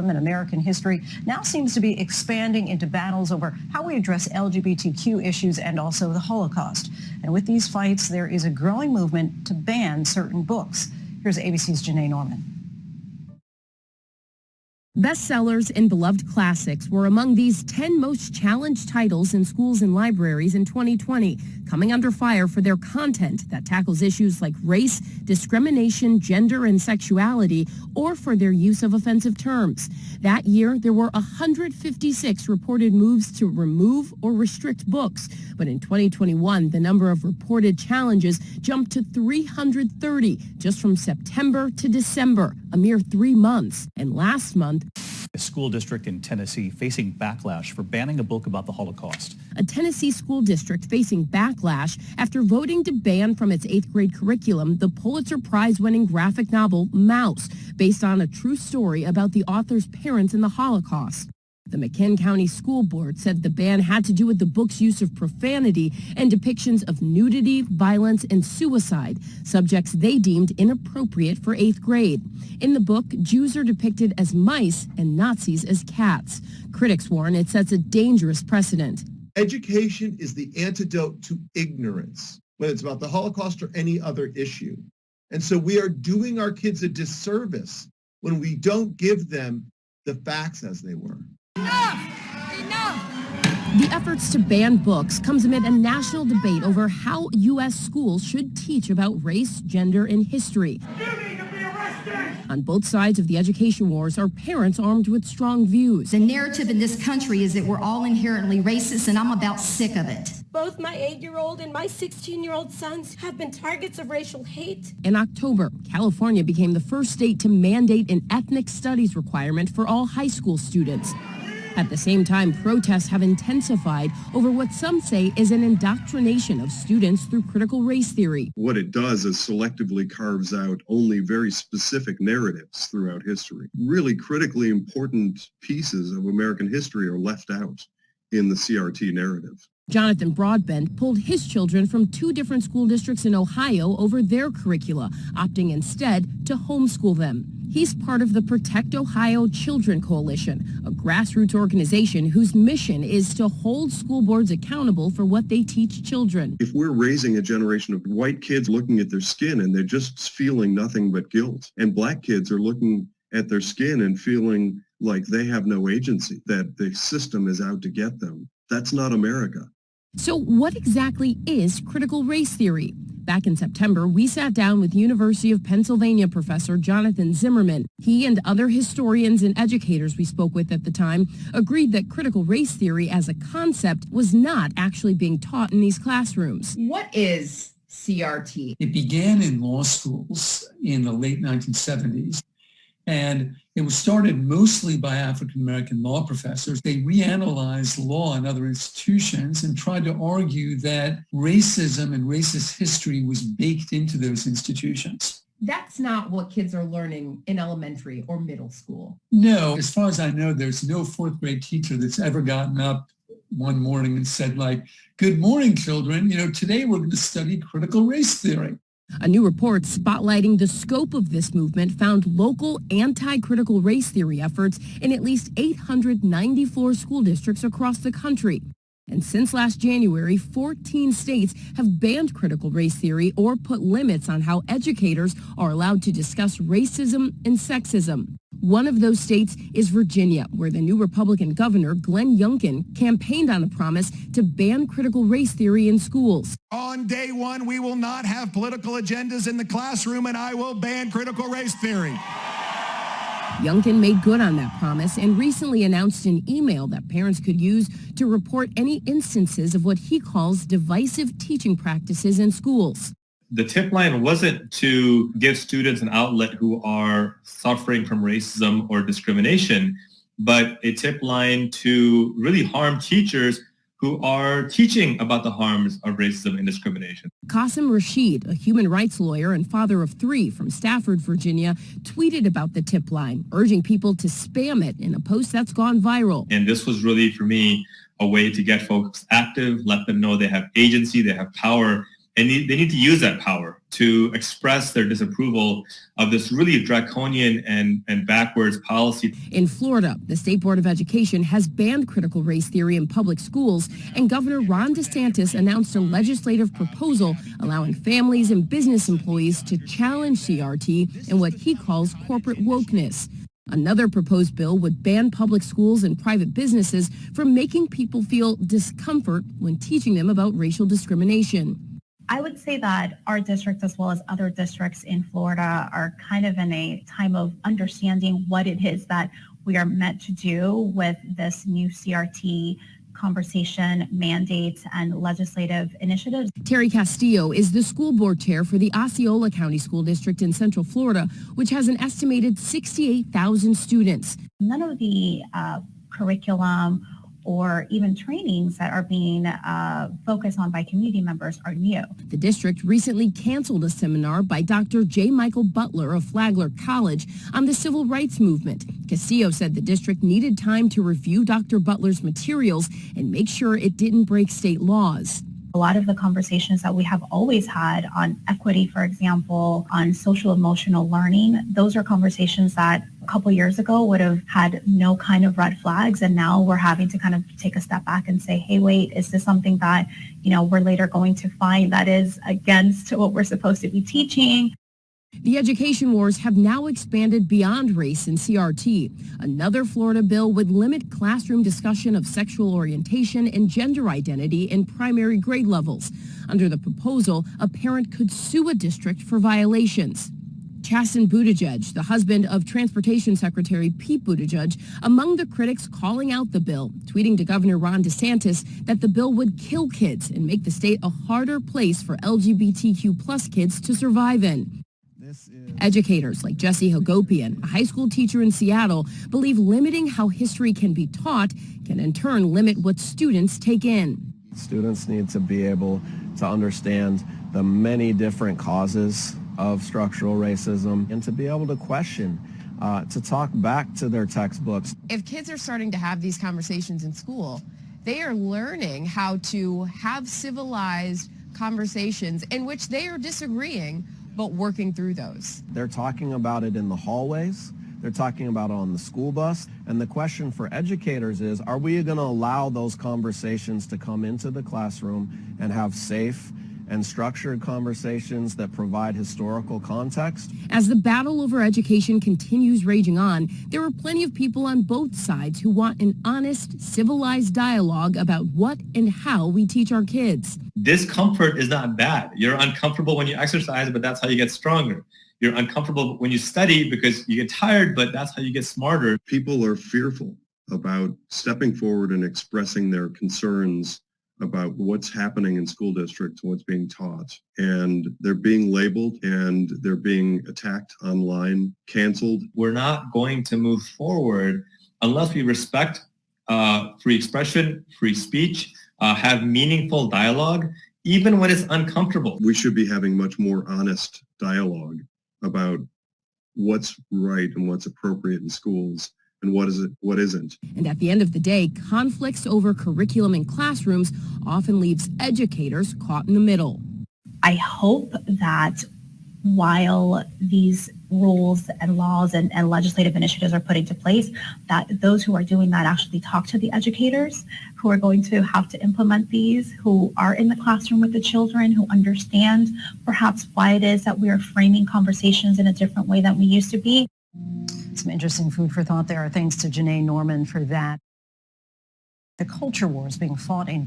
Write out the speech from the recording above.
racism in American history now seems to be expanding into battles over how we address LGBTQ issues and also the Holocaust. And with these fights, there is a growing movement to ban certain books. Here's ABC's Janae Norman. Bestsellers and beloved classics were among these 10 most challenged titles in schools and libraries in 2020, coming under fire for their content that tackles issues like race, discrimination, gender, and sexuality, or for their use of offensive terms. That year, there were 156 reported moves to remove or restrict books. But in 2021, the number of reported challenges jumped to 330 just from September to December, a mere 3 months. And last month, a school district in Tennessee facing backlash for banning a book about the Holocaust. A Tennessee school district facing backlash after voting to ban from its 8th grade curriculum the Pulitzer Prize-winning graphic novel Mouse, based on a true story about the author's parents in the Holocaust. The McKinn County School Board said the ban had to do with the book's use of profanity and depictions of nudity, violence, and suicide, subjects they deemed inappropriate for 8th grade. In the book, Jews are depicted as mice and Nazis as cats. Critics warn it sets a dangerous precedent. Education is the antidote to ignorance, whether it's about the Holocaust or any other issue. And so we are doing our kids a disservice when we don't give them the facts as they were. Enough! Enough! The efforts to ban books comes amid a national debate over how U.S. schools should teach about race, gender, and history. On both sides of the education wars are parents armed with strong views. The narrative in this country is that we're all inherently racist, and I'm about sick of it. Both my 8-year-old and my 16-year-old sons have been targets of racial hate. In October, California became the first state to mandate an ethnic studies requirement for all high school students. At the same time, protests have intensified over what some say is an indoctrination of students through critical race theory. What it does is selectively carves out only very specific narratives throughout history. Really critically important pieces of American history are left out in the CRT narrative. Jonathan Broadent pulled his children from 2 different school districts in Ohio over their curricula, opting instead to homeschool them. He's part of the Protect Ohio Children Coalition, a grassroots organization whose mission is to hold school boards accountable for what they teach children. If we're raising a generation of white kids looking at their skin and they're just feeling nothing but guilt, and black kids are looking at their skin and feeling like they have no agency, that the system is out to get them, that's not America. So what exactly is critical race theory? Back in September, we sat down with University of Pennsylvania professor Jonathan Zimmerman. He and other historians and educators we spoke with at the time agreed that critical race theory as a concept was not actually being taught in these classrooms. What is CRT? It began in law schools in the late 1970s. And it was started mostly by African-American law professors. They reanalyzed law and other institutions and tried to argue that racism and racist history was baked into those institutions. That's not what kids are learning in elementary or middle school. No, as far as I know, there's no 4th grade teacher that's ever gotten up one morning and said, like, "Good morning, children. Today we're going to study critical race theory." A new report spotlighting the scope of this movement found local anti-critical race theory efforts in at least 894 school districts across the country. And since last January, 14 states have banned critical race theory or put limits on how educators are allowed to discuss racism and sexism. One of those states is Virginia, where the new Republican governor, Glenn Youngkin, campaigned on a promise to ban critical race theory in schools. On day one, we will not have political agendas in the classroom, and I will ban critical race theory. Youngkin made good on that promise and recently announced an email that parents could use to report any instances of what he calls divisive teaching practices in schools. The tip line wasn't to give students an outlet who are suffering from racism or discrimination, but a tip line to really harm teachers who are teaching about the harms of racism and discrimination. Qasim Rashid, a human rights lawyer and father of 3 from Stafford, Virginia, tweeted about the tip line, urging people to spam it in a post that's gone viral. And this was really, for me, a way to get folks active, let them know they have agency, they have power, and they need to use that power to express their disapproval of this really draconian and backwards policy. In Florida, the State Board of Education has banned critical race theory in public schools, and Governor Ron DeSantis announced a legislative proposal allowing families and business employees to challenge CRT and what he calls corporate wokeness. Another proposed bill would ban public schools and private businesses from making people feel discomfort when teaching them about racial discrimination. I would say that our district, as well as other districts in Florida, are kind of in a time of understanding what it is that we are meant to do with this new CRT conversation, mandates, and legislative initiatives. Terry Castillo is the school board chair for the Osceola County School District in Central Florida, which has an estimated 68,000 students. None of the curriculum or even trainings that are being focused on by community members are new. The district recently canceled a seminar by Dr. J. Michael Butler of Flagler College on the civil rights movement. Castillo said the district needed time to review Dr. Butler's materials and make sure it didn't break state laws. A lot of the conversations that we have always had on equity, for example, on social emotional learning, those are conversations that a couple years ago would have had no kind of red flags. And now we're having to kind of take a step back and say, hey, wait, is this something that, we're later going to find that is against what we're supposed to be teaching? The education wars have now expanded beyond race and CRT. Another Florida bill would limit classroom discussion of sexual orientation and gender identity in primary grade levels. Under the proposal, a parent could sue a district for violations. Chasten Buttigieg, the husband of Transportation Secretary Pete Buttigieg, among the critics calling out the bill, tweeting to Governor Ron DeSantis that the bill would kill kids and make the state a harder place for LGBTQ plus kids to survive in. Educators like Jesse Hagopian, a high school teacher in Seattle, believe limiting how history can be taught can in turn limit what students take in. Students need to be able to understand the many different causes of structural racism and to be able to question, to talk back to their textbooks. If kids are starting to have these conversations in school, they are learning how to have civilized conversations in which they are disagreeing, but working through those. They're talking about it in the hallways. They're talking about it on the school bus. And the question for educators is, are we going to allow those conversations to come into the classroom and have safe and structured conversations that provide historical context? As the battle over education continues raging on, there are plenty of people on both sides who want an honest, civilized dialogue about what and how we teach our kids. Discomfort is not bad. You're uncomfortable when you exercise, but that's how you get stronger. You're uncomfortable when you study because you get tired, but that's how you get smarter. People are fearful about stepping forward and expressing their concerns about what's happening in school districts, what's being taught. And they're being labeled and they're being attacked online, canceled. We're not going to move forward unless we respect free expression, free speech, have meaningful dialogue, even when it's uncomfortable. We should be having much more honest dialogue about what's right and what's appropriate in schools and what isn't. And at the end of the day, conflicts over curriculum in classrooms often leaves educators caught in the middle. I hope that while these rules and laws and legislative initiatives are put into place, that those who are doing that actually talk to the educators who are going to have to implement these, who are in the classroom with the children, who understand perhaps why it is that we are framing conversations in a different way than we used to be. Some interesting food for thought there. Thanks to Janae Norman for that. The culture wars being fought in